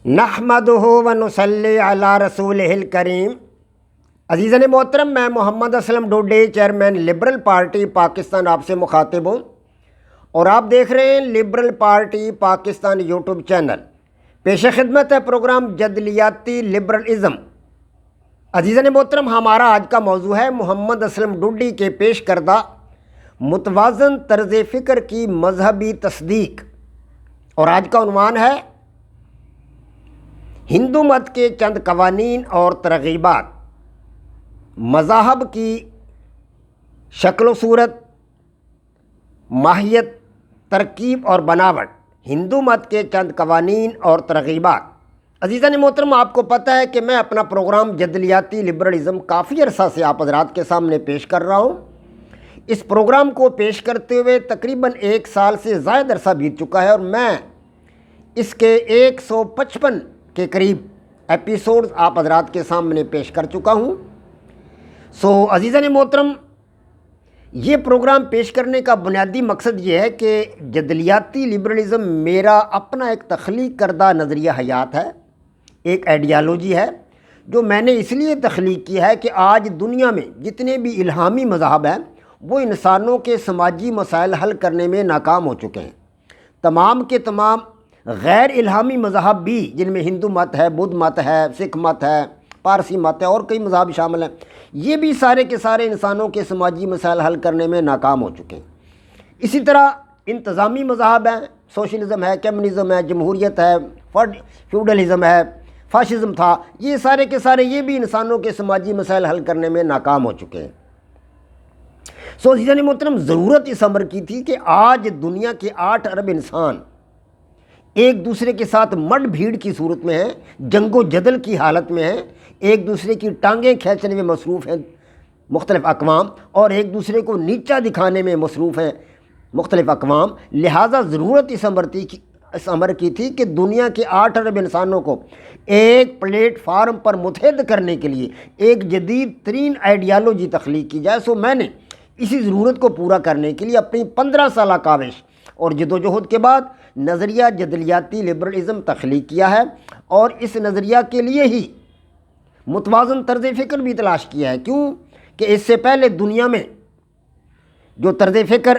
نحمدہ و نصلی علی رسولہ الکریم۔ عزیزان محترم، میں Muhammad Aslam Dode, chairman liberal party Pakistan, آپ سے مخاطب ہوں اور آپ دیکھ رہے ہیں liberal party Pakistan YouTube channel. پیش خدمت ہے پروگرام جدلیاتی لبرلزم۔ عزیزان محترم، ہمارا آج کا موضوع ہے محمد اسلم ڈوڈی کے پیش کردہ متوازن طرز فکر کی مذہبی تصدیق، اور آج کا عنوان ہے ہندو مت کے چند قوانین اور ترغیبات، مذاہب کی شکل و صورت، ماہیت، ترکیب اور بناوٹ۔ ہندو مت کے چند قوانین اور ترغیبات۔ عزیزان محترم، آپ کو پتہ ہے کہ میں اپنا پروگرام جدلیاتی لبرلزم کافی عرصہ سے آپ حضرات کے سامنے پیش کر رہا ہوں۔ اس پروگرام کو پیش کرتے ہوئے تقریباً 1 سال سے زائد عرصہ بیت چکا ہے، اور میں اس کے 155 کے قریب ایپیسوڈز آپ حضرات کے سامنے پیش کر چکا ہوں۔ عزیزان محترم، یہ پروگرام پیش کرنے کا بنیادی مقصد یہ ہے کہ جدلیاتی لبرلزم میرا اپنا ایک تخلیق کردہ نظریہ حیات ہے، ایک آئیڈیالوجی ہے جو میں نے اس لیے تخلیق کی ہے کہ آج دنیا میں جتنے بھی الہامی مذاہب ہیں وہ انسانوں کے سماجی مسائل حل کرنے میں ناکام ہو چکے ہیں۔ تمام کے تمام غیر الہامی مذاہب بھی، جن میں ہندو مت ہے، بدھ مت ہے، سکھ مت ہے، پارسی مت ہے اور کئی مذاہب شامل ہیں، یہ بھی سارے کے سارے انسانوں کے سماجی مسائل حل کرنے میں ناکام ہو چکے ہیں۔ اسی طرح انتظامی مذاہب ہیں، سوشلزم ہے، کمیونزم ہے، جمہوریت ہے، فیوڈلزم ہے، فاشزم تھا، یہ سارے کے سارے یہ بھی انسانوں کے سماجی مسائل حل کرنے میں ناکام ہو چکے ہیں۔ عزیزان محترم، ضرورت اس امر کی تھی کہ آج دنیا کے 8 ارب انسان ایک دوسرے کے ساتھ مڈ بھیڑ کی صورت میں ہیں، جنگ و جدل کی حالت میں ہیں، ایک دوسرے کی ٹانگیں کھینچنے میں مصروف ہیں مختلف اقوام، اور ایک دوسرے کو نیچا دکھانے میں مصروف ہیں مختلف اقوام۔ لہٰذا ضرورت اس امر کی تھی کہ دنیا کے 8 ارب انسانوں کو ایک پلیٹ فارم پر متحد کرنے کے لیے ایک جدید ترین آئیڈیالوجی تخلیق کی جائے۔ میں نے اسی ضرورت کو پورا کرنے کے لیے اپنی 15 سالہ کاوش اور جدوجہد کے بعد نظریہ جدلیاتی لبرلزم تخلیق کیا ہے، اور اس نظریہ کے لیے ہی متوازن طرز فکر بھی تلاش کیا ہے۔ کیوں کہ اس سے پہلے دنیا میں جو طرز فکر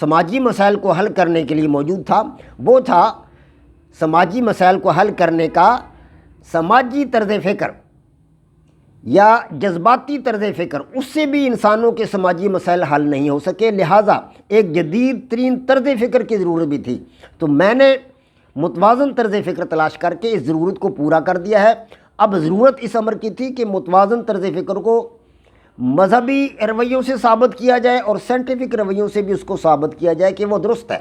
سماجی مسائل کو حل کرنے کے لیے موجود تھا، وہ تھا سماجی مسائل کو حل کرنے کا سماجی طرز فکر یا جذباتی طرز فکر، اس سے بھی انسانوں کے سماجی مسائل حل نہیں ہو سکے۔ لہٰذا ایک جدید ترین طرز فکر کی ضرورت بھی تھی، تو میں نے متوازن طرز فکر تلاش کر کے اس ضرورت کو پورا کر دیا ہے۔ اب ضرورت اس امر کی تھی کہ متوازن طرز فکر کو مذہبی رویوں سے ثابت کیا جائے اور سائنٹیفک رویوں سے بھی اس کو ثابت کیا جائے کہ وہ درست ہے۔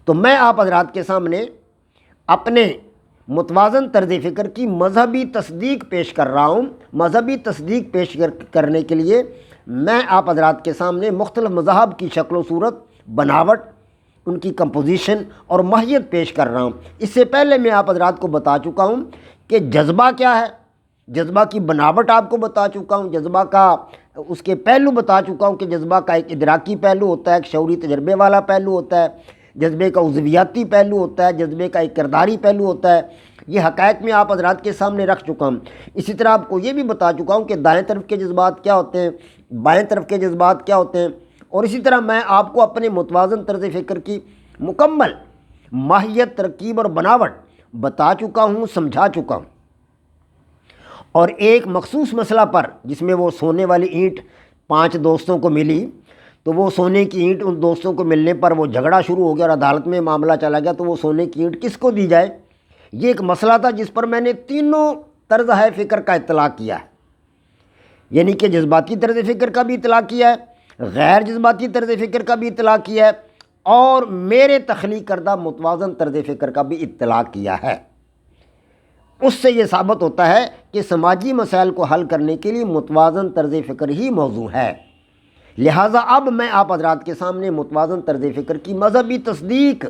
تو میں آپ حضرات کے سامنے اپنے متوازن طرز فکر کی مذہبی تصدیق پیش کر رہا ہوں۔ مذہبی تصدیق پیش کرنے کے لیے میں آپ حضرات کے سامنے مختلف مذاہب کی شکل و صورت، بناوٹ، ان کی کمپوزیشن اور ماہیت پیش کر رہا ہوں۔ اس سے پہلے میں آپ حضرات کو بتا چکا ہوں کہ جذبہ کیا ہے، جذبہ کی بناوٹ آپ کو بتا چکا ہوں، جذبہ کا اس کے پہلو بتا چکا ہوں کہ جذبہ کا ایک ادراکی پہلو ہوتا ہے، ایک شعوری تجربے والا پہلو ہوتا ہے، جذبے کا عضویاتی پہلو ہوتا ہے، جذبے کا ایک کرداری پہلو ہوتا ہے۔ یہ حقائق میں آپ حضرات کے سامنے رکھ چکا ہوں۔ اسی طرح آپ کو یہ بھی بتا چکا ہوں کہ دائیں طرف کے جذبات کیا ہوتے ہیں، بائیں طرف کے جذبات کیا ہوتے ہیں، اور اسی طرح میں آپ کو اپنے متوازن طرز فکر کی مکمل ماہیت، ترکیب اور بناوٹ بتا چکا ہوں، سمجھا چکا ہوں۔ اور ایک مخصوص مسئلہ پر، جس میں وہ سونے والی اینٹ 5 دوستوں کو ملی، تو وہ سونے کی اینٹ ان دوستوں کو ملنے پر وہ جھگڑا شروع ہو گیا اور عدالت میں معاملہ چلا گیا، تو وہ سونے کی اینٹ کس کو دی جائے، یہ ایک مسئلہ تھا جس پر میں نے تینوں طرز فکر کا اطلاق کیا ہے، یعنی کہ جذباتی طرز فکر کا بھی اطلاق کیا ہے، غیر جذباتی طرز فکر کا بھی اطلاق کیا ہے، اور میرے تخلیق کردہ متوازن طرز فکر کا بھی اطلاق کیا ہے۔ اس سے یہ ثابت ہوتا ہے کہ سماجی مسائل کو حل کرنے کے لیے متوازن طرز فکر ہی موضوع ہے۔ لہٰذا اب میں آپ حضرات کے سامنے متوازن طرز فکر کی مذہبی تصدیق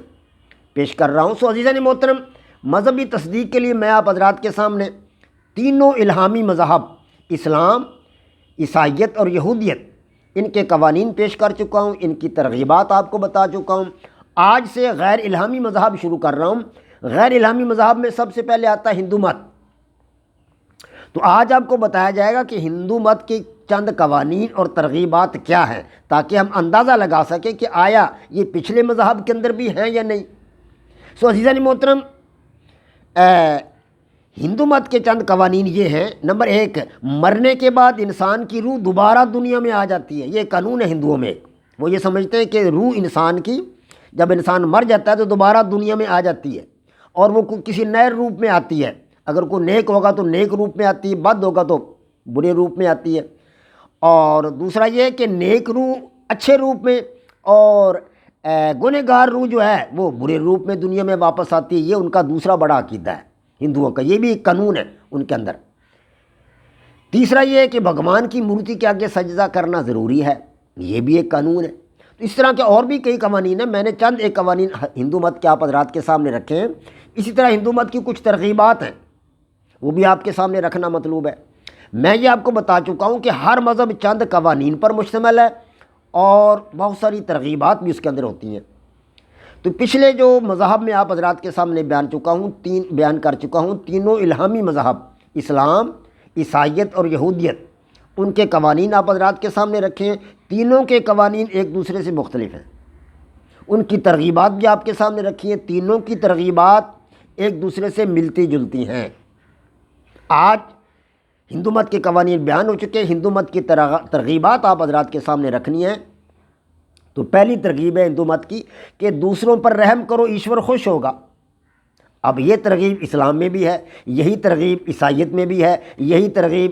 پیش کر رہا ہوں۔ عزیزان محترم، مذہبی تصدیق کے لیے میں آپ حضرات کے سامنے تینوں الہامی مذاہب، اسلام، عیسائیت اور یہودیت، ان کے قوانین پیش کر چکا ہوں، ان کی ترغیبات آپ کو بتا چکا ہوں۔ آج سے غیر الہامی مذہب شروع کر رہا ہوں۔ غیر الہامی مذاہب میں سب سے پہلے آتا ہے ہندو مت۔ تو آج آپ کو بتایا جائے گا کہ ہندو مت کے چند قوانین اور ترغیبات کیا ہیں، تاکہ ہم اندازہ لگا سکیں کہ آیا یہ پچھلے مذاہب کے اندر بھی ہیں یا نہیں۔ عزیزان محترم، ہندو مت کے چند قوانین یہ ہیں۔ نمبر 1، مرنے کے بعد انسان کی روح دوبارہ دنیا میں آ جاتی ہے۔ یہ قانون ہے ہندوؤں میں۔ وہ یہ سمجھتے ہیں کہ روح انسان کی جب انسان مر جاتا ہے تو دوبارہ دنیا میں آ جاتی ہے، اور وہ کسی نئے روپ میں آتی ہے۔ اگر کوئی نیک ہوگا تو نیک روپ میں آتی ہے، بد ہوگا تو برے روپ میں آتی ہے۔ اور دوسرا یہ کہ نیک روح اچھے روپ میں، اور گنہگار روح جو ہے وہ برے روپ میں دنیا میں واپس آتی ہے۔ یہ ان کا دوسرا بڑا عقیدہ ہے ہندوؤں کا، یہ بھی ایک قانون ہے ان کے اندر۔ تیسرا یہ ہے کہ بھگوان کی مورتی کے آگے سجدہ کرنا ضروری ہے، یہ بھی ایک قانون ہے۔ تو اس طرح کے اور بھی کئی قوانین ہیں، میں نے چند ایک قوانین ہندو مت کے آپ حضرات کے سامنے رکھے ہیں۔ اسی طرح ہندو مت کی کچھ ترغیبات ہیں، وہ بھی آپ کے سامنے رکھنا مطلوب ہے۔ میں یہ آپ کو بتا چکا ہوں کہ ہر مذہب چند قوانین پر مشتمل ہے، اور بہت ساری ترغیبات بھی اس کے اندر ہوتی ہیں۔ تو پچھلے جو مذہب میں آپ حضرات کے سامنے بیان کر چکا ہوں، تینوں الہامی مذہب اسلام، عیسائیت اور یہودیت، ان کے قوانین آپ حضرات کے سامنے رکھے ہیں۔ تینوں کے قوانین ایک دوسرے سے مختلف ہیں، ان کی ترغیبات بھی آپ کے سامنے رکھی ہیں۔ تینوں کی ترغیبات ایک دوسرے سے ملتی جلتی ہیں۔ آج ہندو مت کے قوانین بیان ہو چکے ہیں، ہندو مت کی ترغیبات آپ حضرات کے سامنے رکھنی ہیں۔ تو پہلی ترغیب ہے ہندو مت کی کہ دوسروں پر رحم کرو، ایشور خوش ہوگا۔ اب یہ ترغیب اسلام میں بھی ہے، یہی ترغیب عیسائیت میں بھی ہے، یہی ترغیب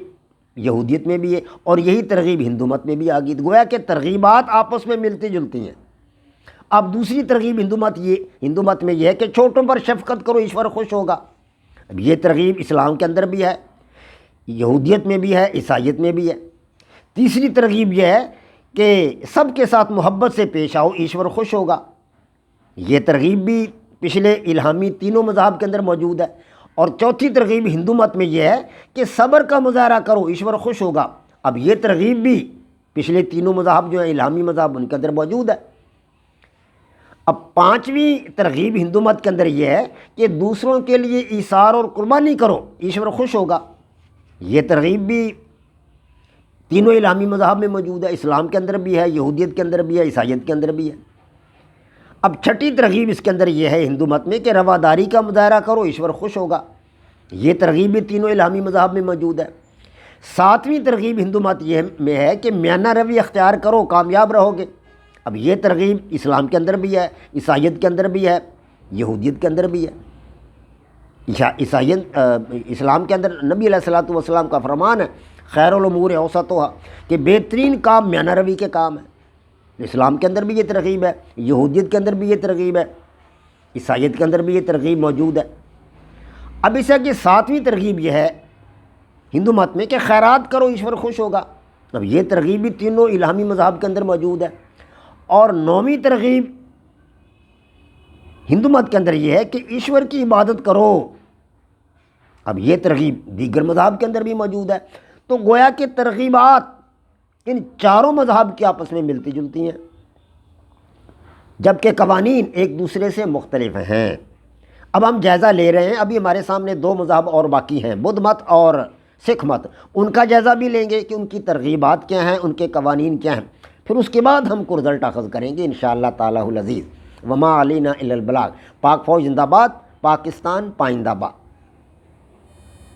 یہودیت میں بھی ہے، اور یہی ترغیب ہندو مت میں بھی آ گئی۔ گویا کہ ترغیبات آپس میں ملتی جلتی ہیں۔ اب دوسری ترغیب ہندو مت میں یہ ہے کہ چھوٹوں پر شفقت کرو، ایشور خوش ہوگا۔ اب یہ ترغیب اسلام کے اندر بھی ہے، یہودیت میں بھی ہے، عیسائیت میں بھی ہے۔ تیسری ترغیب یہ ہے کہ سب کے ساتھ محبت سے پیش آؤ، ایشور خوش ہوگا۔ یہ ترغیب بھی پچھلے الہامی تینوں مذاہب کے اندر موجود ہے۔ اور چوتھی ترغیب ہندو مت میں یہ ہے کہ صبر کا مظاہرہ کرو، ایشور خوش ہوگا۔ اب یہ ترغیب بھی پچھلے تینوں مذاہب جو ہیں الہامی مذاہب، ان کے اندر موجود ہے۔ اب پانچویں ترغیب ہندو مت کے اندر یہ ہے کہ دوسروں کے لیے ایثار اور قربانی کرو، ایشور خوش ہوگا۔ یہ ترغیب بھی تینوں الہامی مذاہب میں موجود ہے، اسلام کے اندر بھی ہے، یہودیت کے اندر بھی ہے، عیسائیت کے اندر بھی ہے۔ اب چھٹی ترغیب اس کے اندر یہ ہے ہندو مت میں کہ رواداری کا مظاہرہ کرو، ایشور خوش ہوگا۔ یہ ترغیب بھی تینوں الہامی مذاہب میں موجود ہے۔ ساتویں ترغیب ہندو مت یہ میں ہے کہ میانہ روی اختیار کرو، کامیاب رہو گے۔ اب یہ ترغیب اسلام کے اندر بھی ہے، عیسائیت کے اندر بھی ہے، یہودیت کے اندر بھی ہے۔ اسلام کے اندر نبی علیہ الصلوۃ والسلام کا فرمان ہے، خیر الامور اوسطھا، کہ بہترین کام میانہ روی کے کام ہے۔ اسلام کے اندر بھی یہ ترغیب ہے، یہودیت کے اندر بھی یہ ترغیب ہے، عیسائیت کے اندر بھی یہ ترغیب موجود ہے۔ اب اس کی ساتویں ترغیب یہ ہے ہندو مت میں کہ خیرات کرو، ایشور خوش ہوگا۔ اب یہ ترغیب بھی تینوں الہامی مذاہب کے اندر موجود ہے۔ اور نویں ترغیب ہندو مت کے اندر یہ ہے کہ ایشور کی عبادت کرو۔ اب یہ ترغیب دیگر مذاہب کے اندر بھی موجود ہے۔ تو گویا کہ ترغیبات ان چاروں مذاہب کے آپس میں ملتی جلتی ہیں، جبکہ قوانین ایک دوسرے سے مختلف ہیں۔ اب ہم جائزہ لے رہے ہیں، ابھی ہمارے سامنے دو مذاہب اور باقی ہیں، بدھ مت اور سکھ مت، ان کا جائزہ بھی لیں گے کہ ان کی ترغیبات کیا ہیں، ان کے قوانین کیا ہیں۔ پھر اس کے بعد ہم کو رزلٹ اخذ کریں گے انشاءاللہ تعالی العزیز۔ وما علینا الا البلاغ۔ پاک فوج زندہ باد، پاکستان پائندہ باد۔